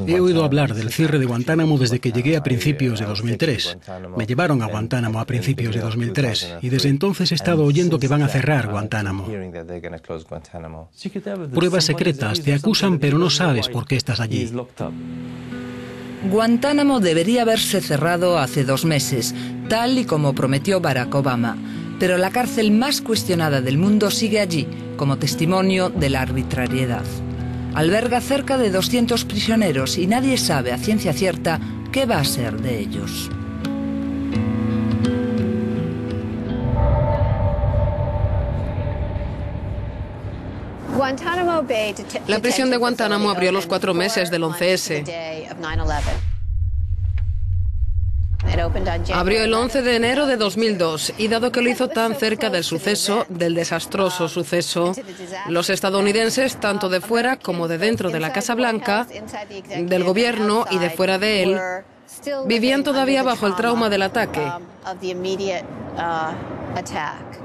He oído hablar del cierre de Guantánamo desde que llegué a principios de 2003. Me llevaron a Guantánamo a principios de 2003 y desde entonces he estado oyendo que van a cerrar Guantánamo. Pruebas secretas, te acusan pero no sabes por qué estás allí. Guantánamo debería haberse cerrado hace 2 meses, tal y como prometió Barack Obama. Pero la cárcel más cuestionada del mundo sigue allí, como testimonio de la arbitrariedad. Alberga cerca de 200 prisioneros y nadie sabe a ciencia cierta qué va a ser de ellos. La prisión de Guantánamo abrió a los 4 meses del 11S. Abrió el 11 de enero de 2002 y dado que lo hizo tan cerca del suceso, del desastroso suceso, los estadounidenses, tanto de fuera como de dentro de la Casa Blanca, del gobierno y de fuera de él, vivían todavía bajo el trauma del ataque.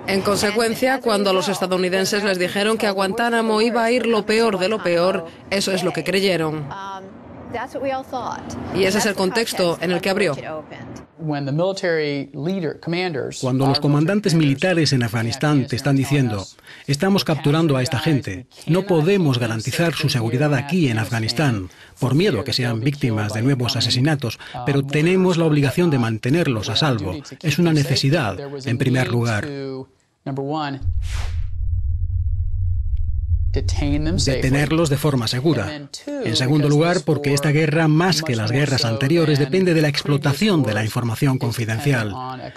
En consecuencia, cuando a los estadounidenses les dijeron que a Guantánamo iba a ir lo peor de lo peor, eso es lo que creyeron. Y ese es el contexto en el que abrió. Cuando los comandantes militares en Afganistán te están diciendo, estamos capturando a esta gente, no podemos garantizar su seguridad aquí en Afganistán, por miedo a que sean víctimas de nuevos asesinatos, pero tenemos la obligación de mantenerlos a salvo. Es una necesidad, en primer lugar. Detenerlos de forma segura. En segundo lugar, porque esta guerra, más que las guerras anteriores, depende de la explotación de la información confidencial.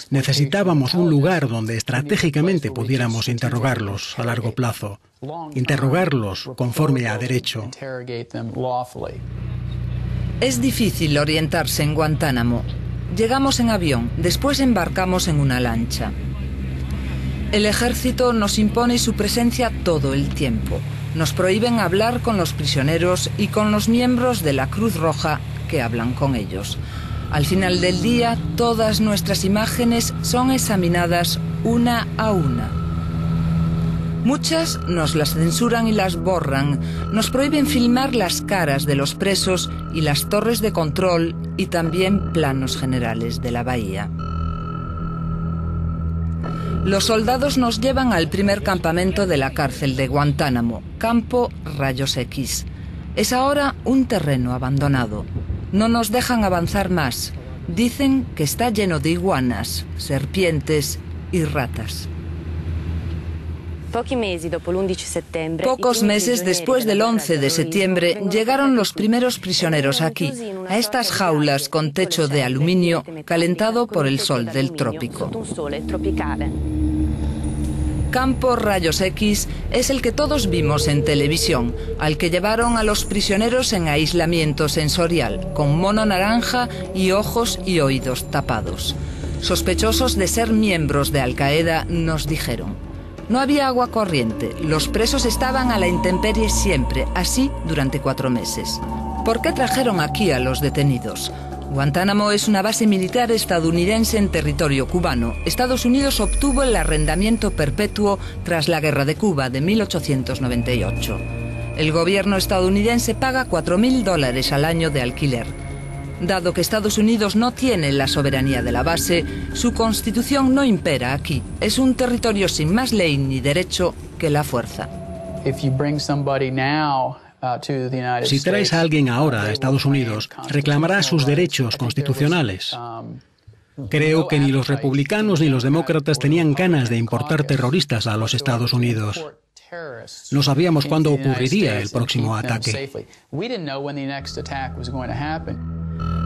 Necesitábamos un lugar donde estratégicamente pudiéramos interrogarlos a largo plazo. Interrogarlos conforme a derecho. Es difícil orientarse en Guantánamo. Llegamos en avión, después embarcamos en una lancha. El ejército nos impone su presencia todo el tiempo. Nos prohíben hablar con los prisioneros y con los miembros de la Cruz Roja que hablan con ellos. Al final del día, todas nuestras imágenes son examinadas una a una. Muchas nos las censuran y las borran. Nos prohíben filmar las caras de los presos y las torres de control y también planos generales de la bahía. Los soldados nos llevan al primer campamento de la cárcel de Guantánamo, Campo Rayos X. Es ahora un terreno abandonado. No nos dejan avanzar más. Dicen que está lleno de iguanas, serpientes y ratas. Pocos meses después del 11 de septiembre llegaron los primeros prisioneros aquí, a estas jaulas con techo de aluminio calentado por el sol del trópico. Campo Rayos X es el que todos vimos en televisión, al que llevaron a los prisioneros en aislamiento sensorial, con mono naranja y ojos y oídos tapados. Sospechosos de ser miembros de Al-Qaeda, nos dijeron. No había agua corriente, los presos estaban a la intemperie siempre, así durante 4 meses. ¿Por qué trajeron aquí a los detenidos? Guantánamo es una base militar estadounidense en territorio cubano. Estados Unidos obtuvo el arrendamiento perpetuo tras la Guerra de Cuba de 1898. El gobierno estadounidense paga $4.000 al año de alquiler. Dado que Estados Unidos no tiene la soberanía de la base, su constitución no impera aquí. Es un territorio sin más ley ni derecho que la fuerza. Si traes a alguien ahora a Estados Unidos, reclamará sus derechos constitucionales. Creo que ni los republicanos ni los demócratas tenían ganas de importar terroristas a los Estados Unidos. No sabíamos cuándo ocurriría el próximo ataque.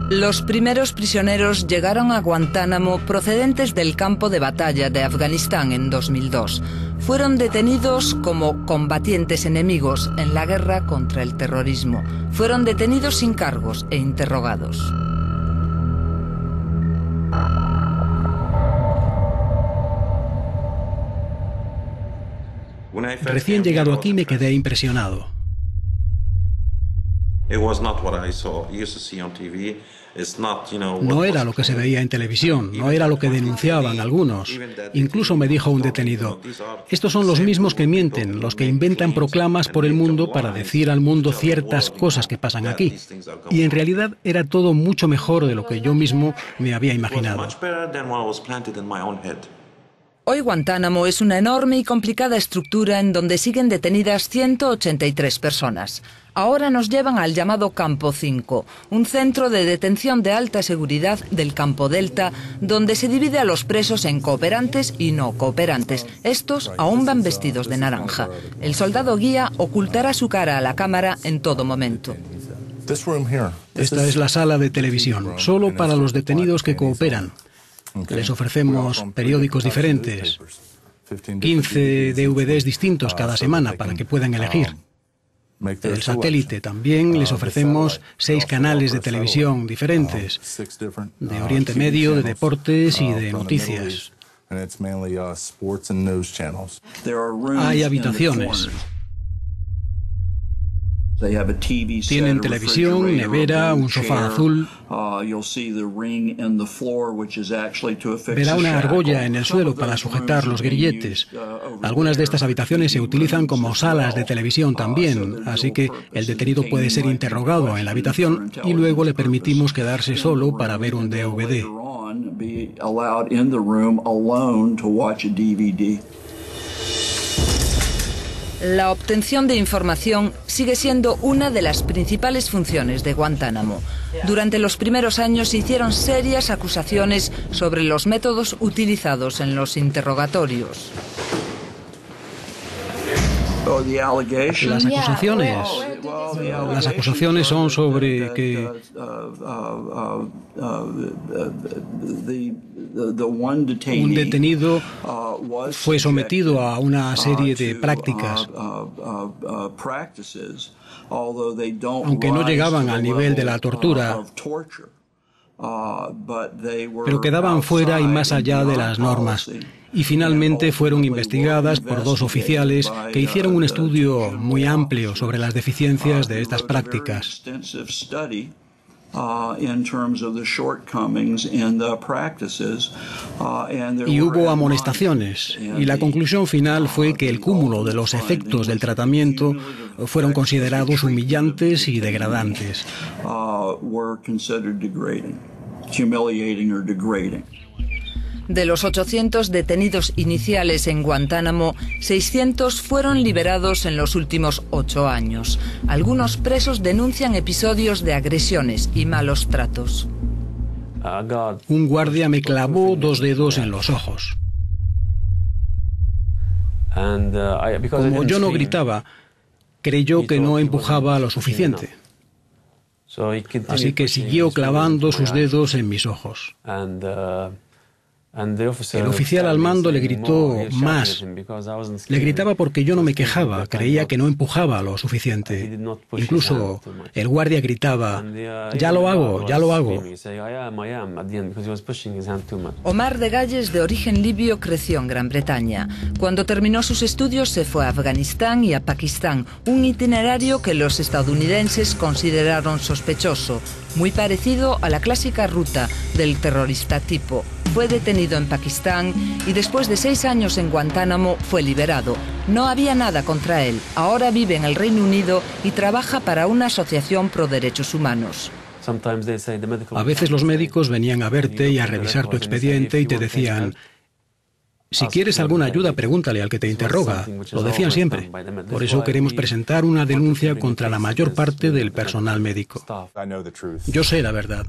Los primeros prisioneros llegaron a Guantánamo procedentes del campo de batalla de Afganistán en 2002. Fueron detenidos como combatientes enemigos en la guerra contra el terrorismo. Fueron detenidos sin cargos e interrogados. Recién llegado aquí me quedé impresionado. No era lo que se veía en televisión, no era lo que denunciaban algunos. Incluso me dijo un detenido: estos son los mismos que mienten, los que inventan proclamas por el mundo para decir al mundo ciertas cosas que pasan aquí. Y en realidad era todo mucho mejor de lo que yo mismo me había imaginado. Hoy Guantánamo es una enorme y complicada estructura en donde siguen detenidas 183 personas. Ahora nos llevan al llamado Campo 5, un centro de detención de alta seguridad del Campo Delta, donde se divide a los presos en cooperantes y no cooperantes. Estos aún van vestidos de naranja. El soldado guía ocultará su cara a la cámara en todo momento. Esta es la sala de televisión, solo para los detenidos que cooperan. Les ofrecemos periódicos diferentes, 15 DVDs distintos cada semana para que puedan elegir. El satélite también les ofrecemos 6 canales de televisión diferentes, de Oriente Medio, de deportes y de noticias. Hay habitaciones. Tienen televisión, nevera, un sofá azul. Verá una argolla en el suelo para sujetar los grilletes. Algunas de estas habitaciones se utilizan como salas de televisión también, así que el detenido puede ser interrogado en la habitación y luego le permitimos quedarse solo para ver un DVD. La obtención de información sigue siendo una de las principales funciones de Guantánamo. Durante los primeros años se hicieron serias acusaciones sobre los métodos utilizados en los interrogatorios. Las acusaciones son sobre que un detenido fue sometido a una serie de prácticas, aunque no llegaban al nivel de la tortura, pero quedaban fuera y más allá de las normas. Y finalmente fueron investigadas por 2 oficiales que hicieron un estudio muy amplio sobre las deficiencias de estas prácticas. Y hubo amonestaciones, y la conclusión final fue que el cúmulo de los efectos del tratamiento fueron considerados humillantes y degradantes. De los 800 detenidos iniciales en Guantánamo, 600 fueron liberados en los últimos 8 años. Algunos presos denuncian episodios de agresiones y malos tratos. Un guardia me clavó 2 dedos en los ojos. Como yo no gritaba, creyó que no empujaba lo suficiente. Así que siguió clavando sus dedos en mis ojos. El oficial al mando le gritó más. Le gritaba porque yo no me quejaba, creía que no empujaba lo suficiente. Incluso el guardia gritaba: ya lo hago, ya lo hago. Omar de Galles, de origen libio, creció en Gran Bretaña. Cuando terminó sus estudios se fue a Afganistán y a Pakistán, un itinerario que los estadounidenses consideraron sospechoso, muy parecido a la clásica ruta del terrorista tipo. Fue detenido en Pakistán y después de 6 años en Guantánamo fue liberado. No había nada contra él. Ahora vive en el Reino Unido y trabaja para una asociación pro derechos humanos. A veces los médicos venían a verte y a revisar tu expediente y te decían: si quieres alguna ayuda, pregúntale al que te interroga. Lo decían siempre. Por eso queremos presentar una denuncia contra la mayor parte del personal médico. Yo sé la verdad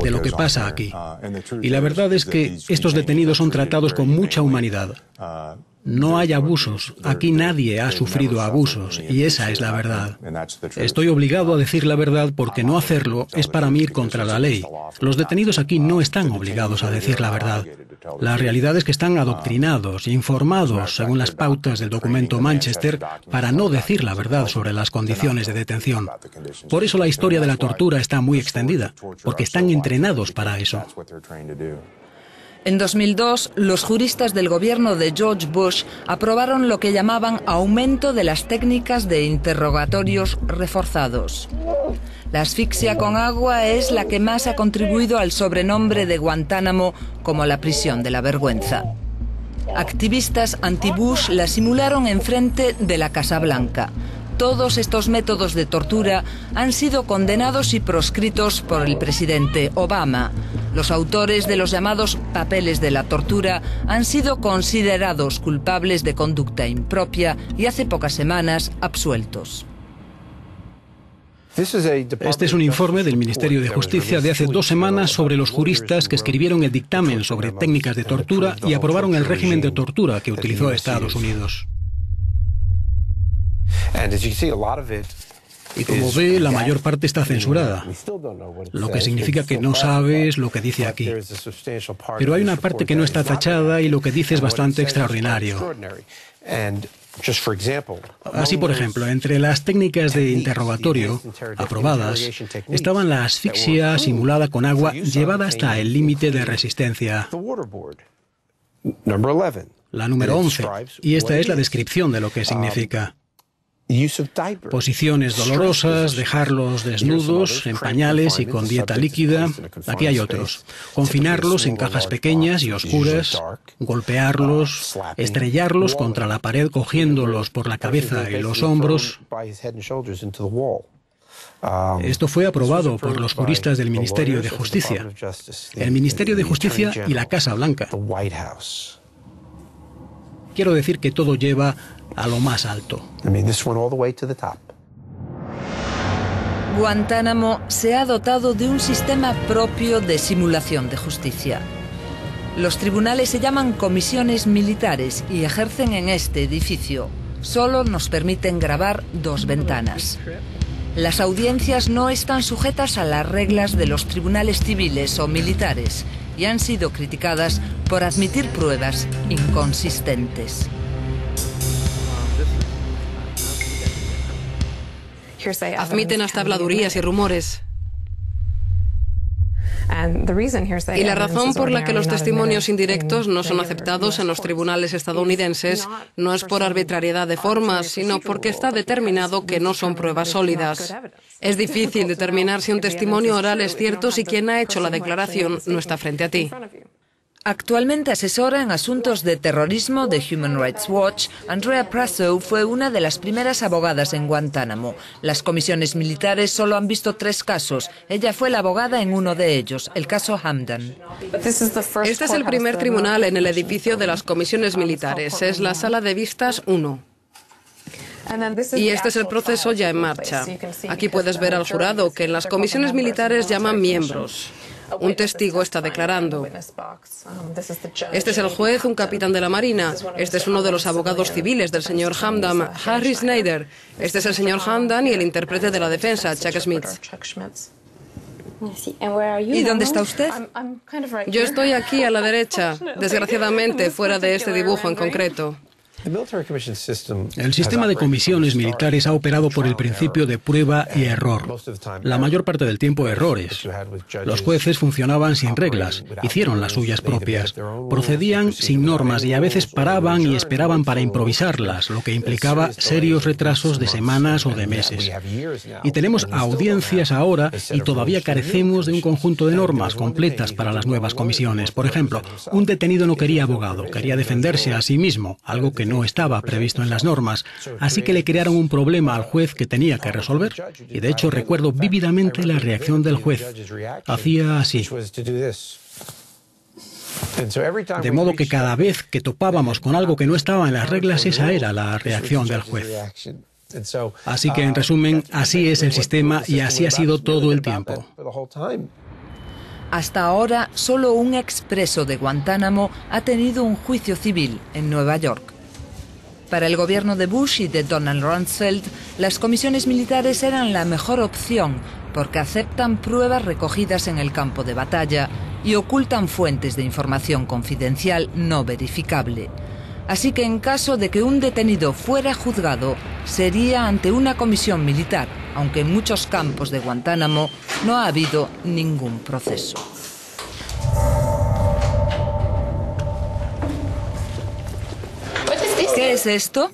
de lo que pasa aquí. Y la verdad es que estos detenidos son tratados con mucha humanidad. No hay abusos. Aquí nadie ha sufrido abusos, y esa es la verdad. Estoy obligado a decir la verdad porque no hacerlo es para mí ir contra la ley. Los detenidos aquí no están obligados a decir la verdad. La realidad es que están adoctrinados, informados según las pautas del documento Manchester para no decir la verdad sobre las condiciones de detención. Por eso la historia de la tortura está muy extendida, porque están entrenados para eso. En 2002, los juristas del gobierno de George Bush aprobaron lo que llamaban aumento de las técnicas de interrogatorios reforzados. La asfixia con agua es la que más ha contribuido al sobrenombre de Guantánamo como la prisión de la vergüenza. Activistas anti-Bush la simularon enfrente de la Casa Blanca. Todos estos métodos de tortura han sido condenados y proscritos por el presidente Obama. Los autores de los llamados papeles de la tortura han sido considerados culpables de conducta impropia y hace pocas semanas absueltos. Este es un informe del Ministerio de Justicia de hace 2 semanas sobre los juristas que escribieron el dictamen sobre técnicas de tortura y aprobaron el régimen de tortura que utilizó Estados Unidos. Y como ve, la mayor parte está censurada, lo que significa que no sabes lo que dice aquí. Pero hay una parte que no está tachada y lo que dice es bastante extraordinario. Así, por ejemplo, entre las técnicas de interrogatorio aprobadas estaban la asfixia simulada con agua llevada hasta el límite de resistencia. La número 11, y esta es la descripción de lo que significa. Posiciones dolorosas, dejarlos desnudos, en pañales y con dieta líquida. Aquí hay otros. Confinarlos en cajas pequeñas y oscuras, golpearlos, estrellarlos contra la pared cogiéndolos por la cabeza y los hombros. Esto fue aprobado por los juristas del Ministerio de Justicia. El Ministerio de Justicia y la Casa Blanca. Quiero decir que todo lleva a lo más alto. Guantánamo se ha dotado de un sistema propio de simulación de justicia. Los tribunales se llaman comisiones militares y ejercen en este edificio. Solo nos permiten grabar 2 ventanas. Las audiencias no están sujetas a las reglas de los tribunales civiles o militares y han sido criticadas por admitir pruebas inconsistentes. Admiten hasta habladurías y rumores. Y la razón por la que los testimonios indirectos no son aceptados en los tribunales estadounidenses no es por arbitrariedad de formas, sino porque está determinado que no son pruebas sólidas. Es difícil determinar si un testimonio oral es cierto si quien ha hecho la declaración no está frente a ti. Actualmente asesora en asuntos de terrorismo de Human Rights Watch, Andrea Prasow fue una de las primeras abogadas en Guantánamo. Las comisiones militares solo han visto 3 casos. Ella fue la abogada en uno de ellos, el caso Hamdan. Este es el primer tribunal en el edificio de las comisiones militares. Es la sala de vistas 1. Y este es el proceso ya en marcha. Aquí puedes ver al jurado que en las comisiones militares llaman miembros. Un testigo está declarando. Este es el juez, un capitán de la Marina. Este es uno de los abogados civiles del señor Hamdan, Harry Snyder. Este es el señor Hamdan y el intérprete de la defensa, Chuck Smith. ¿Y dónde está usted? Yo estoy aquí a la derecha, desgraciadamente fuera de este dibujo en concreto. El sistema de comisiones militares ha operado por el principio de prueba y error. La mayor parte del tiempo errores. Los jueces funcionaban sin reglas, hicieron las suyas propias, procedían sin normas y a veces paraban y esperaban para improvisarlas, lo que implicaba serios retrasos de semanas o de meses. Y tenemos audiencias ahora y todavía carecemos de un conjunto de normas completas para las nuevas comisiones. Por ejemplo, un detenido no quería abogado, quería defenderse a sí mismo, algo que no estaba previsto en las normas, así que le crearon un problema al juez que tenía que resolver. Y de hecho recuerdo vívidamente la reacción del juez. Hacía así. De modo que cada vez que topábamos con algo que no estaba en las reglas, esa era la reacción del juez. Así que, en resumen, así es el sistema y así ha sido todo el tiempo. Hasta ahora, solo un expreso de Guantánamo ha tenido un juicio civil en Nueva York. Para el gobierno de Bush y de Donald Rumsfeld, las comisiones militares eran la mejor opción porque aceptan pruebas recogidas en el campo de batalla y ocultan fuentes de información confidencial no verificable. Así que en caso de que un detenido fuera juzgado, sería ante una comisión militar, aunque en muchos campos de Guantánamo no ha habido ningún proceso. ¿Qué es esto?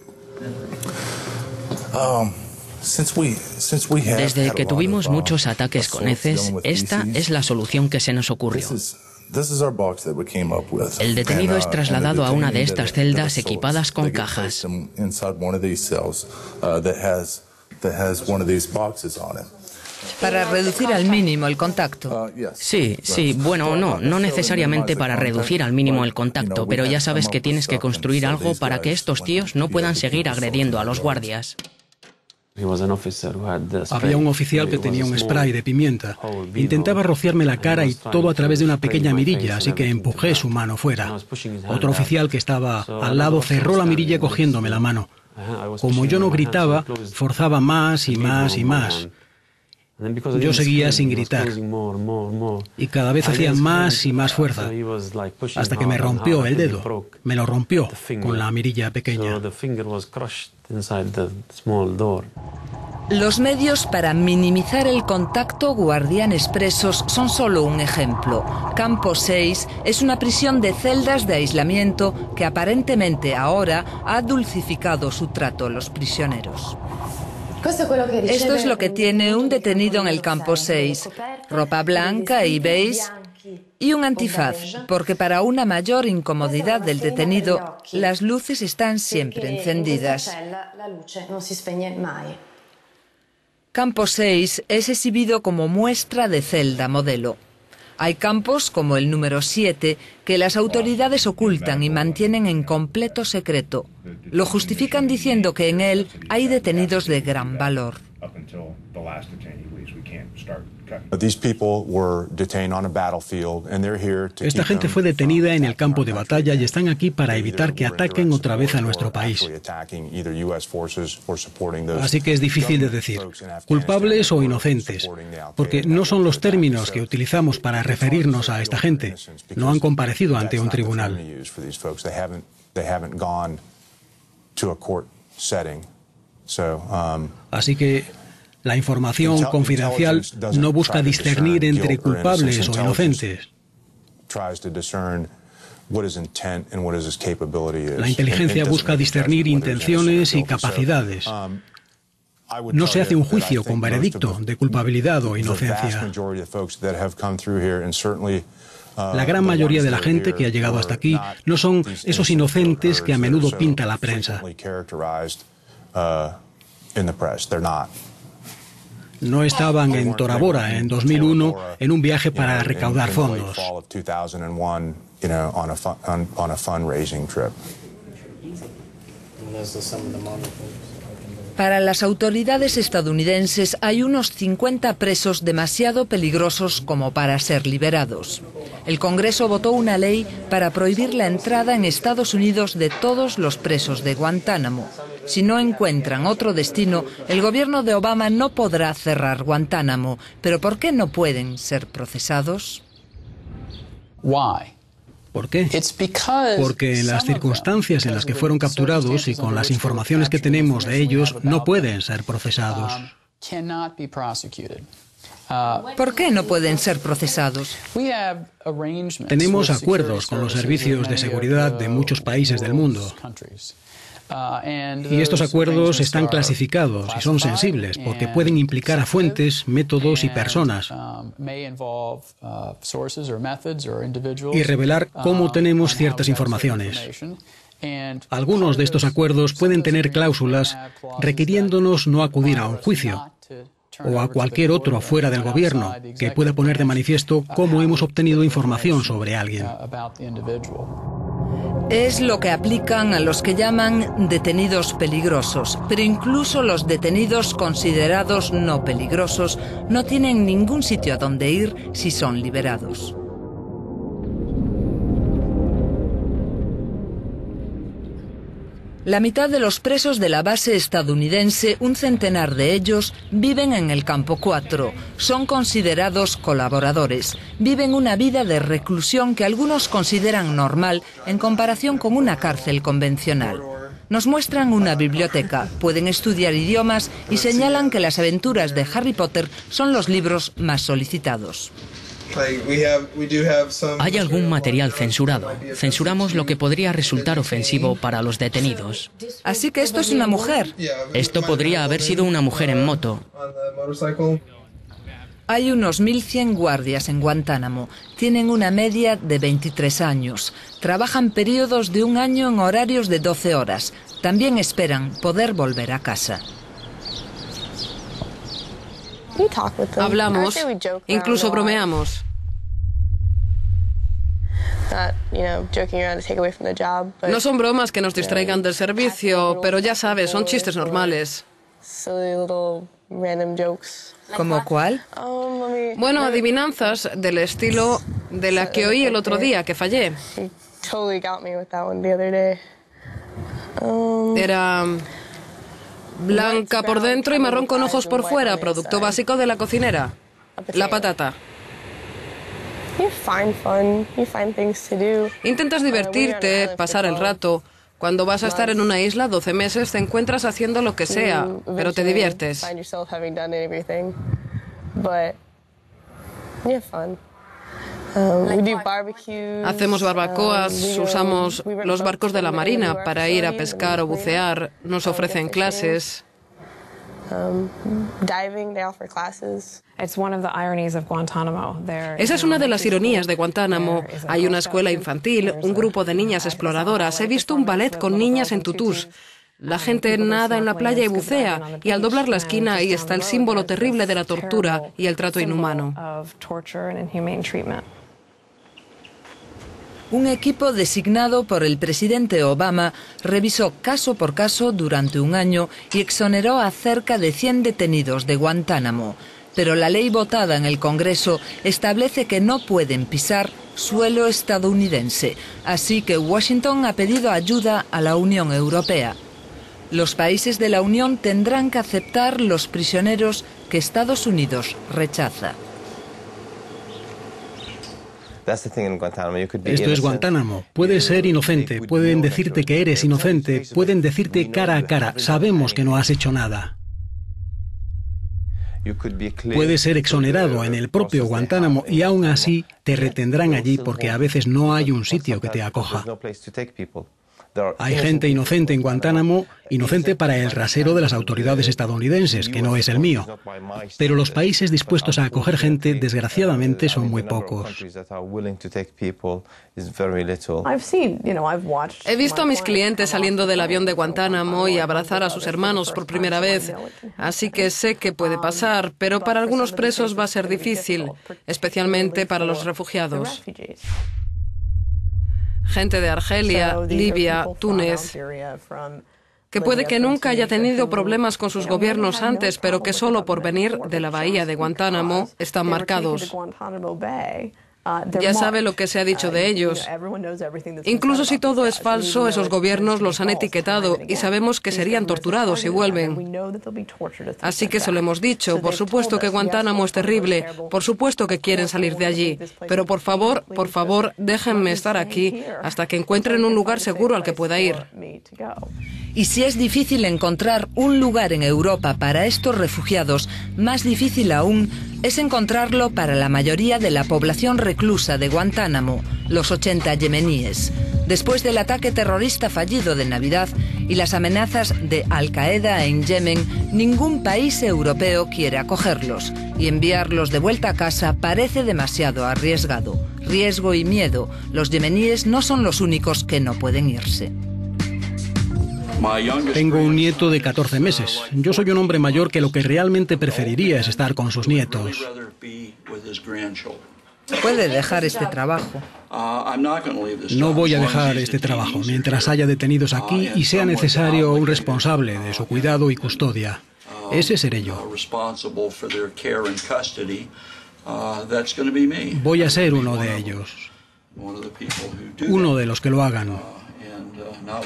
Desde que tuvimos muchos ataques con heces, esta es la solución que se nos ocurrió. El detenido es trasladado a una de estas celdas equipadas con cajas. Para reducir al mínimo el contacto. Sí, bueno, no necesariamente para reducir al mínimo el contacto, pero ya sabes que tienes que construir algo para que estos tíos no puedan seguir agrediendo a los guardias. Había un oficial que tenía un spray de pimienta. Intentaba rociarme la cara y todo a través de una pequeña mirilla, así que empujé su mano fuera. Otro oficial que estaba al lado cerró la mirilla cogiéndome la mano. Como yo no gritaba, forzaba más y más y más. Yo seguía sin gritar y cada vez hacía más y más fuerza hasta que me rompió el dedo. Me lo rompió con la mirilla pequeña. Los medios para minimizar el contacto guardianes presos son solo un ejemplo. Campo 6 es una prisión de celdas de aislamiento que aparentemente ahora ha dulcificado su trato a los prisioneros. Esto es lo que tiene un detenido en el campo 6, ropa blanca y beige y un antifaz, porque para una mayor incomodidad del detenido, las luces están siempre encendidas. Campo 6 es exhibido como muestra de celda modelo. Hay campos, como el número 7, que las autoridades ocultan y mantienen en completo secreto. Lo justifican diciendo que en él hay detenidos de gran valor. Esta gente fue detenida en el campo de batalla y están aquí para evitar que ataquen otra vez a nuestro país. Así que es difícil de decir, culpables o inocentes, porque no son los términos que utilizamos para referirnos a esta gente. No han comparecido ante un tribunal. Así que la información confidencial no busca discernir entre culpables o inocentes. La inteligencia busca discernir intenciones y capacidades. No se hace un juicio con veredicto de culpabilidad o inocencia. La gran mayoría de la gente que ha llegado hasta aquí no son esos inocentes que a menudo pinta la prensa. No estaban en Tora Bora en 2001 en un viaje para recaudar fondos. Para las autoridades estadounidenses hay unos 50 presos demasiado peligrosos como para ser liberados. El Congreso votó una ley para prohibir la entrada en Estados Unidos de todos los presos de Guantánamo. Si no encuentran otro destino, el gobierno de Obama no podrá cerrar Guantánamo. ¿Pero por qué no pueden ser procesados? ¿Por qué? Porque en las circunstancias en las que fueron capturados y con las informaciones que tenemos de ellos, no pueden ser procesados. ¿Por qué no pueden ser procesados? Tenemos acuerdos con los servicios de seguridad de muchos países del mundo. Y estos acuerdos están clasificados y son sensibles porque pueden implicar a fuentes, métodos y personas y revelar cómo tenemos ciertas informaciones. Algunos de estos acuerdos pueden tener cláusulas requiriéndonos no acudir a un juicio o a cualquier otro fuera del gobierno que pueda poner de manifiesto cómo hemos obtenido información sobre alguien. Es lo que aplican a los que llaman detenidos peligrosos, pero incluso los detenidos considerados no peligrosos no tienen ningún sitio a donde ir si son liberados. La mitad de los presos de la base estadounidense, un centenar de ellos, viven en el campo 4. Son considerados colaboradores. Viven una vida de reclusión que algunos consideran normal en comparación con una cárcel convencional. Nos muestran una biblioteca, pueden estudiar idiomas y señalan que las aventuras de Harry Potter son los libros más solicitados. Hay algún material censurado. Censuramos lo que podría resultar ofensivo para los detenidos. Así que esto es una mujer. Esto podría haber sido una mujer en moto. Hay unos 1.100 guardias en Guantánamo. Tienen una media de 23 años. Trabajan periodos de un año en horarios de 12 horas. También esperan poder volver a casa. Hablamos, incluso bromeamos. No son bromas que nos distraigan del servicio, pero ya sabes, son chistes normales. ¿Cómo cuál? Bueno, adivinanzas del estilo de la que oí el otro día, que fallé. Era blanca por dentro y marrón con ojos por fuera, producto básico de la cocinera. La patata. Intentas divertirte, pasar el rato. Cuando vas a estar en una isla 12 meses, te encuentras haciendo lo que sea, pero te diviertes. Hacemos barbacoas, usamos los barcos de la marina para ir a pescar o bucear, nos ofrecen clases. Esa es una de las ironías de Guantánamo. Hay una escuela infantil, un grupo de niñas exploradoras. He visto un ballet con niñas en tutús. La gente nada en la playa y bucea, y al doblar la esquina ahí está el símbolo terrible de la tortura y el trato inhumano. Un equipo designado por el presidente Obama revisó caso por caso durante un año y exoneró a cerca de 100 detenidos de Guantánamo. Pero la ley votada en el Congreso establece que no pueden pisar suelo estadounidense, así que Washington ha pedido ayuda a la Unión Europea. Los países de la Unión tendrán que aceptar los prisioneros que Estados Unidos rechaza. Esto es Guantánamo. Puedes ser inocente, pueden decirte que eres inocente, pueden decirte cara a cara, sabemos que no has hecho nada. Puedes ser exonerado en el propio Guantánamo y aún así te retendrán allí porque a veces no hay un sitio que te acoja. Hay gente inocente en Guantánamo, inocente para el rasero de las autoridades estadounidenses, que no es el mío. Pero los países dispuestos a acoger gente, desgraciadamente, son muy pocos. He visto a mis clientes saliendo del avión de Guantánamo y abrazar a sus hermanos por primera vez. Así que sé que puede pasar, pero para algunos presos va a ser difícil, especialmente para los refugiados. Gente de Argelia, Libia, Túnez, que puede que nunca haya tenido problemas con sus gobiernos antes, pero que solo por venir de la bahía de Guantánamo están marcados. Ya sabe lo que se ha dicho de ellos. Incluso si todo es falso, esos gobiernos los han etiquetado y sabemos que serían torturados si vuelven. Así que se lo hemos dicho. Por supuesto que Guantánamo es terrible. Por supuesto que quieren salir de allí. Pero por favor, déjenme estar aquí hasta que encuentren un lugar seguro al que pueda ir. Y si es difícil encontrar un lugar en Europa para estos refugiados, más difícil aún es encontrarlo para la mayoría de la población reclusa de Guantánamo, los 80 yemeníes. Después del ataque terrorista fallido de Navidad y las amenazas de Al-Qaeda en Yemen, ningún país europeo quiere acogerlos, y enviarlos de vuelta a casa parece demasiado arriesgado. Riesgo y miedo. Los yemeníes no son los únicos que no pueden irse. Tengo un nieto de 14 meses. Yo soy un hombre mayor que lo que realmente preferiría es estar con sus nietos. Puede dejar este trabajo. No voy a dejar este trabajo mientras haya detenidos aquí y sea necesario un responsable de su cuidado y custodia. Ese seré yo. Voy a ser uno de ellos. Uno de los que lo hagan.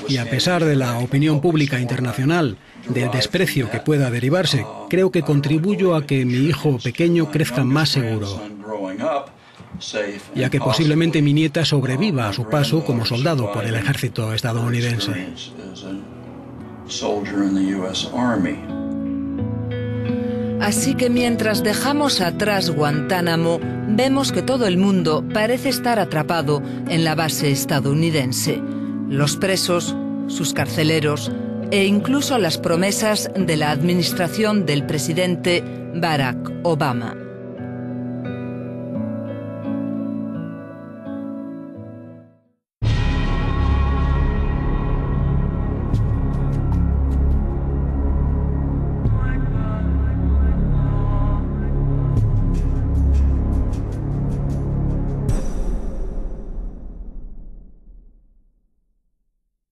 Y a pesar de la opinión pública internacional, del desprecio que pueda derivarse, creo que contribuyo a que mi hijo pequeño crezca más seguro y a que posiblemente mi nieta sobreviva a su paso como soldado por el ejército estadounidense. Así que mientras dejamos atrás Guantánamo, vemos que todo el mundo parece estar atrapado en la base estadounidense. Los presos, sus carceleros e incluso las promesas de la administración del presidente Barack Obama.